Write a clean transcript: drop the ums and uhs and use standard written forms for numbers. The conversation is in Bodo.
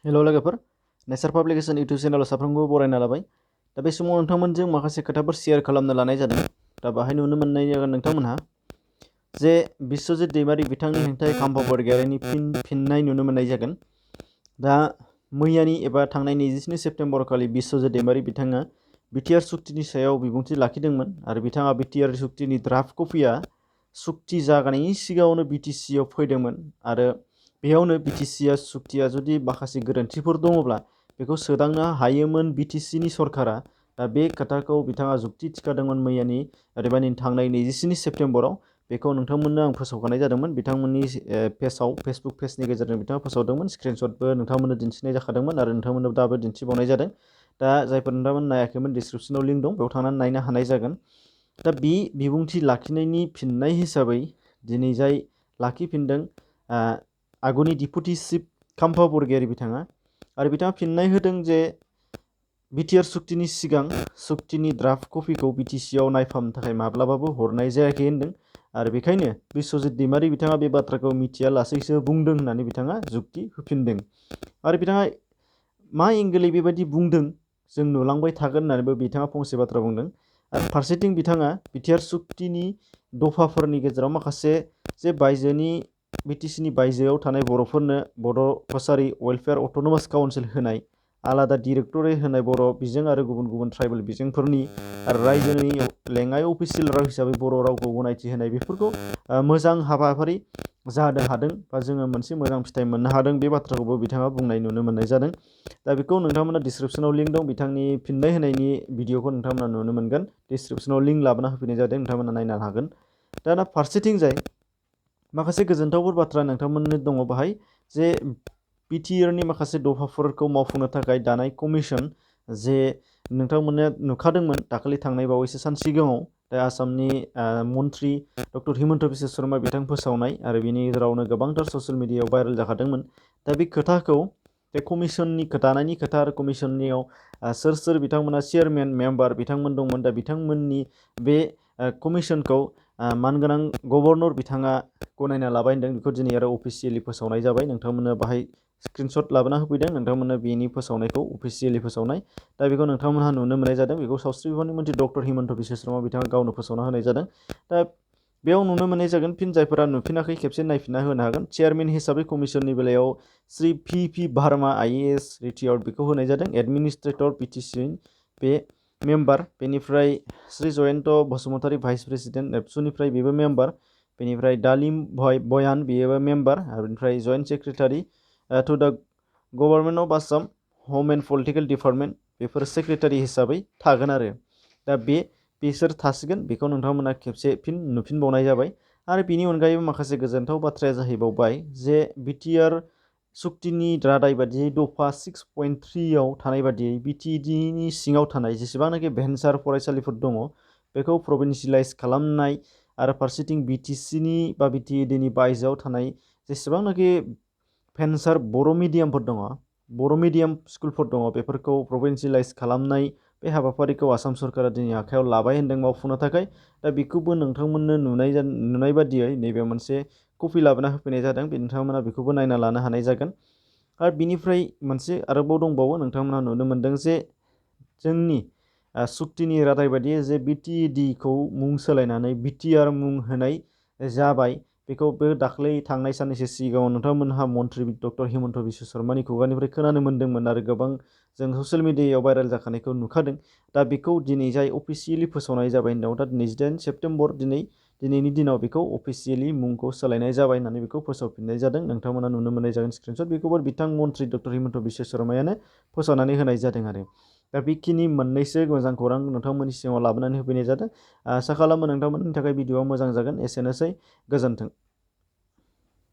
हेल' लोगोफोर, नेचार पाब्लिकेसन इउटुब चेनेलाव साफ्रोमखौबो बरायना लाबाय। दा बे समाव नोंथांमोनजों माखासे खोथाफोर शेयार खालामनो लानाय जादों। दा बाहाय नुनो मोननाय जागोन नोंथांमोनहा जे बिस्वजित दैमारि बिथांनि हेंथायै खाम्फा बरगयारिनि फिननाय नुनो मोननाय जागोन। दा मैयानि एबा थांनाय 24 सेप्तेम्बर खालि बिस्वजित दैमारि बिथाङा बिटिआर सुक्तिनि सायाव बिबुंथि लाखिदोंमोन आरो बिथाङा बिटिआर सुक्तिनि ड्राफ्ट कपिया सुक्ति जागायनायनि सिगाङावनो बिटिसिआव फैदोंमोन आरो बेयावनो बिटिसिआ सुक्तिया जुदि माखासे गोरोन्थिफोर दङब्ला बेखौ सोदांनो हायोमोन बिटिसिनि सरकारा। दा बे खोथाखौ बिथाङा जुक्ति थिखादोंमोन मैयानि अदेबानि थांनाय 24 सेप्तेम्बराव। बेखौ नोंथांमोननो आं फोसावखानाय जादोंमोन बिथांमोननि पेजआव, फेसबुक पेजनि गेजेरजों बिथाङा फोसावदोंमोन। स्क्रिनशटबो नोंथांमोननो दिन्थिनाय जाखादोंमोन आरो नोंथांमोननो दाबो दिन्थिबावनाय जादों। दा जायफोर नोंथांमोन नायाखैमोन डिसक्रिपसनाव लिंक दं, बेयाव थांनानै नायनो हानाय जागोन। दा बे बिबुंथि लाखिनायनि फिननाय हिसाबै दिनै जाय लाखिफिनदों आगुनि डिपुटि चिफ खाम्फा बरगयारि बिथाङा, आरो बिथाङा फिननाय होदों जे बिटिआर सुक्तिनि सिगां सुक्तिनि ड्राफ्ट कपिखौ बिटिसिआव नायफामनो थाखाय माब्लाबाबो हरनाय जायाखै होनदों आरो बेखायनो बिस्वजित दैमारि बिथाङा बे बाथ्राखौ मिथियालासैसो बुंदों होननानै बिथाङा जुक्ति होफिनदों। आरो बिथाङा मा एंगेलै बेबायदि बुंदों जों नुलांबाय थागोन होननानैबो बिथाङा फंसे बाथ्रा बुंदों। आरो फारसेथिं बिथाङा बिटिआर सुक्तिनि दफाफोरनि गेजेराव माखासे जे बायजोनि बिटिसिनि बायजोआव थानाय बर'फोरनो बड' कसारि वेलफेयार अट'नमास काउन्सिल होनाय, आलादा डिरेक्टरेट होनाय बर' बिजों आरो गुबुन गुबुन ट्राइबेल बिजोंफोरनि आरो रायजोनि लेङाइ अफिसियेल राव हिसाबै बर' रावखौ गनायथि होनाय, बेफोरखौ मोजां हाबाफारि जानो हादों बा जोङो मोनसे मोजां फिथाइ मोननो हादों। बे बाथ्राखौबो बिथाङा बुंनाय नुनो मोननाय जादों। दा बेखौ नोंथांमोना डिसक्रिपसनाव लिंक दं, बिथांनि फिननाय होनायनि भिडिअखौ नोंथांमोना नुनो मोनगोन। डिसक्रिपसनाव लिंक लाबोना होफैनाय जादों, नोंथांमोना नायनो हागोन। दा फारसेथिंजाय माखासे गोजोनथावफोर बाथ्रा नोंथांमोननो दङ बाहाय, जे बिटिआरनि माखासे दफाफोरखौ मावफुंनो थाखाय दानाय कमिसन, जे नोंथांमोना नुखादोंमोन दाखालि थांनाय बावैसो सान सिगाङाव दा आसामनि मन्त्रि डक्टर हिमन्त बिश्व शर्मा बिथां फोसावनाय आरो बिनि गेजेरावनो गोबांथार ससियेल मिडियायाव भाइरेल जाखादोंमोन। दा बे खोथाखौ, बे कमिसननि दानायनि खोथा आरो कमिसननियाव सोर सोर बिथांमोना चेयारमेन मेम्बार बिथांमोन दंमोन, दा बिथांमोननि बे कमिसनखौ मानगोनां गभर्नर बिथाङा गनायना लाबाय होनदों। बेखौ दिनै आरो अफिसियेलि फोसावनाय जाबाय। नोंथांमोननो बाहाय स्क्रिनशट लाबोना होफैदों, नोंथांमोननो बेनि फोसावनायखौ अफिसियेलि फोसावनाय। दा बेखौ नोंथांमोनहा नुनो मोननाय जादों। बेखौ सावस्रि बिफाननि मन्थ्रि डक्टर हिमन्त बिश्व शर्मा बिथाङा गावनो फोसावना होनाय जादों। दा बेयाव नुनो मोननाय जागोन, फिन जायफोरा नुफिनाखै खेबसे नायफिनना होनो हागोन। चेयारमेन हिसाबै कमिसननि बेलायाव श्री पि भार्मा आइएएस रिटायार्ड बेखौ होनाय जादों। एडमिनिस्ट्रेटर पिटिसि बे मेम्बार, बेनिफ्राय श्री जयन्त बसुमतारी भाइस प्रेसिडेन्ट एबसुनिफ्राय बेबो मेम्बार, बेनिफ्राय दालिम बयान बेबो मेम्बार, आरो बेनिफ्राय जइन्ट सेक्रेटारि टु द गभर्नमेन्ट अफ आसाम हम एन्ड पलिटिकेल डिपार्टमेन्ट, बेफोर सेक्रेटारि हिसाबै थागोन आरो। दा बिसोर थासिगोन, बेखौ नोंथांमोना खेबसे फिन नुफिनबावनाय जाबाय। आरो बिनि अनगायैबो माखासे गोजोनथाव बाथ्राया जाहैबावबाय जे बिटिआर सुक्तिनि रादाय बादियै दफा 6.3आव थानाय बादियै बिटिएडिनि सिङाव थानाय जेसेबांनाखि भेन्सार फरायसालिफोर दङ बेखौ प्रभिन्सियेलाइज खालामनाय, आरो फारसेथिं बिटिसिनि बा बिटिएडिनि बायजोआव थानाय जेसेबांनाखि भेन्सार बर' मिडियामफोर दङ, बर' मिडियाम स्कुलफोर दङ, बेफोरखौ प्रभिन्सियेलाइज खालामनाय बे हाबाफारिखौ आसाम सरकारा दिनै आखायाव लाबाय होनदों मावफुंनो थाखाय। दा बेखौबो नोंथांमोननो नुनाय बादियै नैबे मोनसे कपि लाबोना होफैनाय जादों। बे नोंथांमोना बेखौबो नायना लानो हानाय जागोन। आरो बिनिफ्राय मोनसे आरोबाव दंबावो, नोंथांमोना नुनो मोनदों जे जोंनि सुक्तिनि रादाय बायदियै जे बिटिएडिखौ मुं सोलायनानै बिटिआर मुं होनाय जाबाय। बेखौबो दाख्लै थांनाय साननैसो सिगाङाव नोंथांमोनहा मन्त्रि डक्टर हिमन्त बिश्व शर्मानि खुगानिफ्राय खोनानो मोन्दोंमोन आरो गोबां जों ससियेल मिडियायाव भाइरेल जाखानायखौ नुखादों। दा बेखौ दिनै जाय अफिसियेलि फोसावनाय जाबाय होनदों, दा 28 सेप्तेम्बर दिनैनि दिनाव बेखौ अफिसियेलि मुंखौ सोलायनाय जाबाय होननानै बेखौ फोसावफिननाय जादों। नोंथांमोना नुनो मोननाय जागोन स्क्रिनशट, बेखौबो बिथां मन्त्रि डक्टर हिमन्त बिश्व शर्मायानो फोसावनानै होनाय जादों आरो। दा बेखिनि मोननैसो मोजां खौरां नोंथांमोननि सिगाङाव लाबोनानै होफैनाय जादों। आसा खालामो नोंथांमोननि थाखाय भिडिअआ मोजां जागोन। एसेनोसै, गोजोन्थों।